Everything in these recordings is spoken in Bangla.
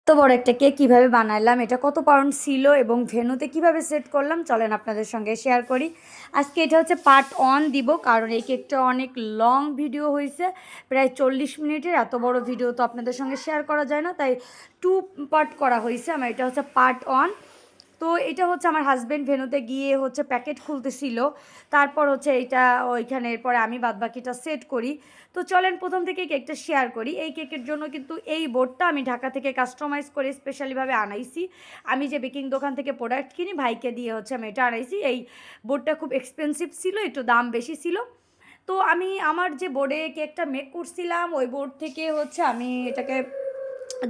এত বড় একটা কেক কীভাবে বানালাম, এটা কত পাউন্ড ছিল এবং ভেন্যুতে কীভাবে সেট করলাম চলেন আপনাদের সঙ্গে শেয়ার করি। আজকে এটা হচ্ছে পার্ট 1 দিব, কারণ এই কেকটা অনেক লং ভিডিও হয়েছে, প্রায় 40 মিনিটের। এত বড় ভিডিও তো আপনাদের সঙ্গে শেয়ার করা যায় না, তাই 2 পার্ট করা হয়েছে। আমার এটা হচ্ছে পার্ট 1। তো এটা হচ্ছে আমার হাজব্যান্ড ভেন্যুতে গিয়ে হচ্ছে প্যাকেট খুলতেছিল, তারপর হচ্ছে এইটা ওইখানে, এরপরে আমি বাদবাকিটা সেট করি। তো চলেন প্রথম থেকে কেকটা শেয়ার করি। এই কেকের জন্য কিন্তু এই বোর্ডটা আমি ঢাকা থেকে কাস্টমাইজ করে স্পেশালিভাবে আনাইছি। আমি যে বেকিং দোকান থেকে প্রোডাক্ট কিনি, ভাইকে দিয়ে হচ্ছে আমি এটা আনাইছি। এই বোর্ডটা খুব এক্সপেন্সিভ ছিল, একটু দাম বেশি ছিল। তো আমি আমার যে বোর্ডে কেকটা মেক করছিলাম, ওই বোর্ড থেকে হচ্ছে আমি এটাকে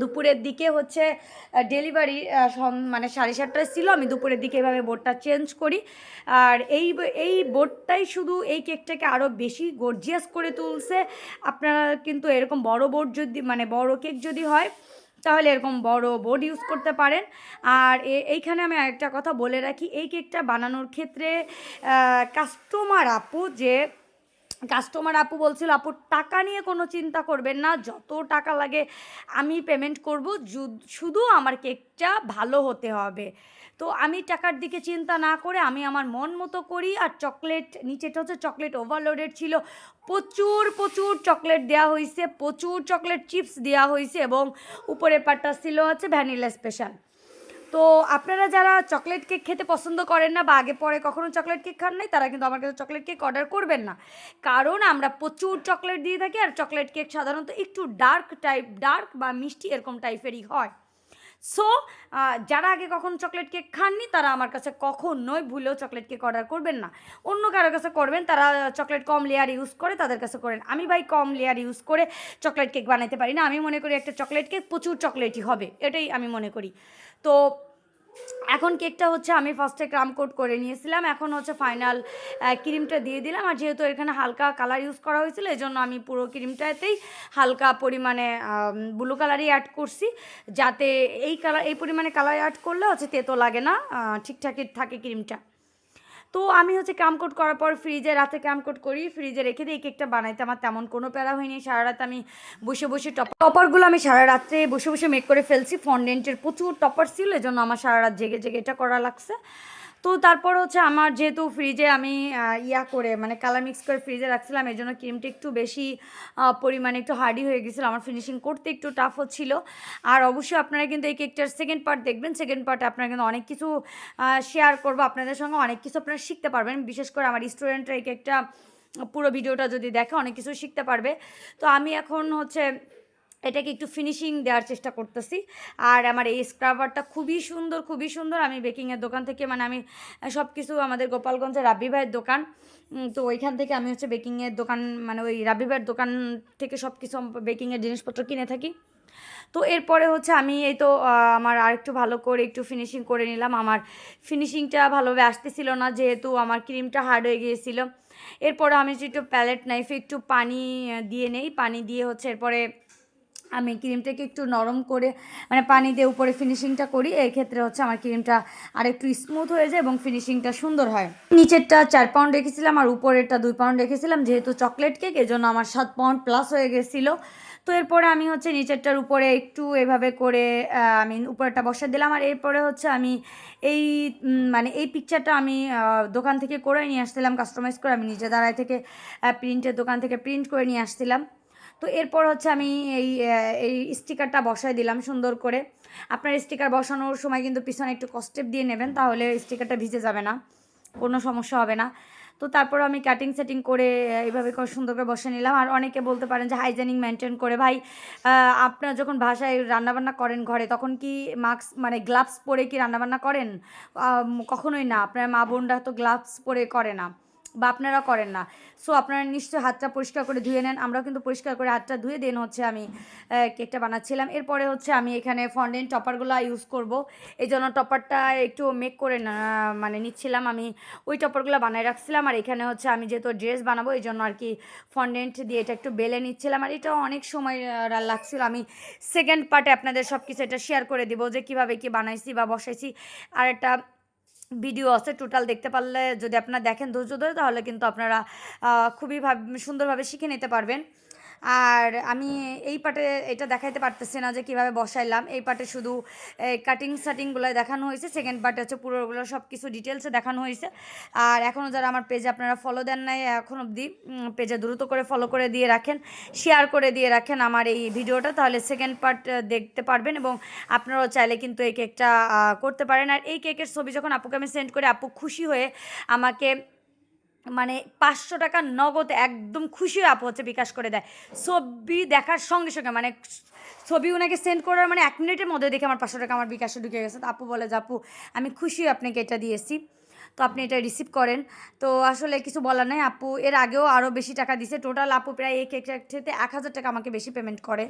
দুপুরের দিকে হচ্ছে ডেলিভারি মানে 7:30টায় ছিল। আমি দুপুরের দিকে এভাবে বোর্ডটা চেঞ্জ করি। আর এই বোর্ডটাই শুধু এই কেকটাকে আরও বেশি গর্জিয়াস করে তুলছে। আপনারা কিন্তু এরকম বড় বোর্ড যদি, মানে বড় কেক যদি হয়, তাহলে এরকম বড় বোর্ড ইউজ করতে পারেন। আর এইখানে আমি আরেকটা কথা বলে রাখি, এই কেকটা বানানোর ক্ষেত্রে কাস্টমার আপু বলছিল, আপু টাকা নিয়ে কোনো চিন্তা করবেন না, যত টাকা লাগে আমি পেমেন্ট করব, শুধু আমার কেকটা ভালো হতে হবে। তো আমি টাকার দিকে চিন্তা না করে আমি আমার মন মতো করি। আর চকলেট, নিচেটা হচ্ছে চকলেট ওভারলোডেড ছিল, প্রচুর প্রচুর চকলেট দেওয়া হয়েছে, প্রচুর চকলেট চিপস দেওয়া হয়েছে, এবং উপরের পাটটা ছিল হচ্ছে ভ্যানিলা স্পেশাল। তো আপনারা যারা চকলেট কেক খেতে পছন্দ করেন না, বা আগে পরে কখনো চকলেট কেক খান নাই, তারা কিন্তু আমার কাছে চকলেট কেক অর্ডার করবেন না, কারণ আমরা প্রচুর চকলেট দিয়ে থাকি। আর চকলেট কেক সাধারণত একটু ডার্ক বা মিষ্টি এরকম টাইপেরই হয়। সো যারা আগে কখনো চকলেট কেক খাননি, তারা আমার কাছে কখনোই ভুলেও চকলেট কেক অর্ডার করবেন না। অন্য কারোর কাছে করবেন, তারা চকলেট কম লেয়ার ইউজ করে, তাদের কাছে করেন। আমি ভাই কম লেয়ার ইউজ করে চকলেট কেক বানাইতে পারি না। আমি মনে করি একটা চকলেট কেক প্রচুর চকলেটই হবে, এটাই আমি মনে করি। তো এখন কেকটা হচ্ছে আমি ফার্স্টে ক্রাম কোট করে নিয়েছিলাম, এখন হচ্ছে ফাইনাল ক্রিমটা দিয়ে দিলাম। আর যেহেতু এখানে হালকা কালার ইউজ করা হয়েছিল, এই জন্য আমি পুরো ক্রিমটাতেই হালকা পরিমাণে ব্লু কালারই অ্যাড করছি, যাতে এই পরিমাণে কালার অ্যাড করলে হচ্ছে তেতো লাগে না, ঠিকঠাকই থাকে ক্রিমটা। তো আমি হচ্ছে ক্যামকোট করার পর রাতে ক্যামকোট করি, ফ্রিজে রেখে দিই। এই কেকটা বানাইতে আমার তেমন কোনো প্যারা হয়নি। সারা রাত আমি বসে বসে টপারগুলো আমি সারা রাত্রে বসে বসে মেক করে ফেলছি। ফন্ডেন্টের প্রচুর টপার ছিল, এজন্য আমার সারা রাত জেগে জেগে এটা করা লাগছে। তো তারপর হচ্ছে আমার যেহেতু ফ্রিজে আমি করে মানে কালার মিক্স করে ফ্রিজে রাখছিলাম, এই জন্য ক্রিমটা একটু বেশি পরিমাণে একটু হার্ডি হয়ে গেছিলো, আমার ফিনিশিং করতে একটু টাফ হচ্ছিল। আর অবশ্যই আপনারা কিন্তু এই কেকটার সেকেন্ড পার্ট দেখবেন। সেকেন্ড পার্টে আপনারা কিন্তু অনেক কিছু শেয়ার করবো আপনাদের সঙ্গে, অনেক কিছু আপনারা শিখতে পারবেন। বিশেষ করে আমার স্টুডেন্টরা এই কেকটা পুরো ভিডিওটা যদি দেখে, অনেক কিছু শিখতে পারবে। তো আমি এখন হচ্ছে এটাকে একটু ফিনিশিং দেওয়ার চেষ্টা করতেছি। আর আমার এই স্ক্রাবারটা খুবই সুন্দর, খুবই সুন্দর। আমি বেকিংয়ের দোকান থেকে, মানে আমি সব কিছু, আমাদের গোপালগঞ্জের রাব্বি ভাইয়ের দোকান, তো ওইখান থেকে আমি হচ্ছে বেকিংয়ের দোকান, মানে ওই রাব্বি ভাইয়ের দোকান থেকে সব কিছু বেকিংয়ের জিনিসপত্র কিনে থাকি। তো এরপরে হচ্ছে আমি এই তো আমার আরেকটু ভালো করে একটু ফিনিশিং করে নিলাম। আমার ফিনিশিংটা ভালোভাবে আসতেছিল না, যেহেতু আমার ক্রিমটা হার্ড হয়ে গিয়েছিলো। এরপরে আমি একটু প্যালেট নাইফে একটু পানি দিয়ে নেই, পানি দিয়ে হচ্ছে এরপরে আমি ক্রিমটাকে একটু নরম করে, মানে পানি দিয়ে উপরে ফিনিশিংটা করি। এই ক্ষেত্রে হচ্ছে আমার ক্রিমটা আর একটু স্মুথ হয়ে যায় এবং ফিনিশিংটা সুন্দর হয়। নিচেরটা 4 পাউন্ড রেখেছিলাম আর উপরেরটা 2 পাউন্ড রেখেছিলাম, যেহেতু চকলেট কেক, এজন্য আমার 7 পাউন্ড প্লাস হয়ে গেছিলো। তো এরপরে আমি হচ্ছে নিচেরটার উপরে একটু এভাবে করে আমি উপরেরটা বসা দিলাম। আর এরপরে হচ্ছে আমি এই মানে এই পিকচারটা আমি দোকান থেকে করে নিয়ে আসছিলাম, কাস্টমাইজ করে আমি নিজে দাঁড়ায় থেকে প্রিন্টের দোকান থেকে প্রিন্ট করে নিয়ে আসছিলাম। তো এরপর হচ্ছে আমি এই স্টিকারটা বসাই দিলাম সুন্দর করে। আপনার স্টিকার বসানোর সময় কিন্তু পিছনে একটু কস্টেপ দিয়ে নেবেন, তাহলে স্টিকারটা ভিজে যাবে না, কোনো সমস্যা হবে না। তো তারপর আমি কাটিং সেটিং করে এইভাবে করে সুন্দর করে বসে নিলাম। আর অনেকে বলতে পারেন যে হাইজেনিক মেনটেন করে, ভাই আপনারা যখন বাসায় রান্নাবান্না করেন ঘরে, তখন কি মাস্ক, মানে গ্লাভস পরে কি রান্নাবান্না করেন? কখনোই না। আপনার মা বোনরা তো গ্লাভস পরে করে না, বা আপনারা করেন না। সো আপনারা নিশ্চয়ই হাতটা পরিষ্কার করে ধুয়ে নেন। আমরাও কিন্তু পরিষ্কার করে হাতটা ধুয়ে দেন হচ্ছে আমি কেকটা বানাচ্ছিলাম। এরপরে হচ্ছে আমি এখানে ফন্ডেন্ট টপারগুলো ইউজ করব, এই জন্য টপারটা একটু মেক করে মানে নিচ্ছিলাম। আমি ওই টপারগুলো বানায় রাখছিলাম। আর এখানে হচ্ছে আমি যেহেতু ড্রেস বানাবো, এই জন্য আর কি ফন্ডেন্ট দিয়ে এটা একটু বেলে নিচ্ছিলাম। আর এটাও অনেক সময় লাগছিল। আমি সেকেন্ড পার্টে আপনাদের সব কিছু এটা শেয়ার করে দিব, যে কীভাবে কী বানাইছি বা বসাইছি। আর একটা ভিডিও আছে, টোটাল দেখতে পারলে, যদি আপনারা দেখেন ধৈর্য ধরে, তাহলে কিন্তু আপনারা খুবই সুন্দরভাবে শিখে নিতে পারবেন। আর আমি এই পার্টে এটা দেখাইতে পারতেছি না যে কীভাবে বসাইলাম, এই পার্টে শুধু কাটিং সাটিংগুলো দেখানো হয়েছে, সেকেন্ড পার্টে হচ্ছে পুরোগুলো সব কিছু ডিটেলসে দেখানো হয়েছে। আর এখনও যারা আমার পেজে আপনারা ফলো দেন নাই এখন অবধি পেজে দ্রুত করে ফলো করে দিয়ে রাখেন, শেয়ার করে দিয়ে রাখেন আমার এই ভিডিওটা, তাহলে সেকেন্ড পার্ট দেখতে পারবেন এবং আপনারাও চাইলে কিন্তু এই কেকটা করতে পারেন। আর এই কেকের ছবি যখন আপুকে আমি সেন্ড করে, আপু খুশি হয়ে আমাকে মানে 500 টাকা নগদ একদম খুশি হয়ে আপু হচ্ছে বিকাশ করে দেয়। ছবি দেখার সঙ্গে সঙ্গে মানে ছবি ওনাকে সেন্ড করার মানে 1 মিনিটের মধ্যে দেখে আমার 500 টাকা আমার বিকাশে ঢুকে গেছে। তো আপু বলে যে আপু আমি খুশি হয়ে আপনাকে এটা দিয়েছি, তো আপনি এটা রিসিভ করেন। তো আসলে কিছু বলার নাই, আপু এর আগেও আরও বেশি টাকা দিছে। টোটাল আপু প্রায় এই কেকটার থেকে 1000 টাকা আমাকে বেশি পেমেন্ট করে।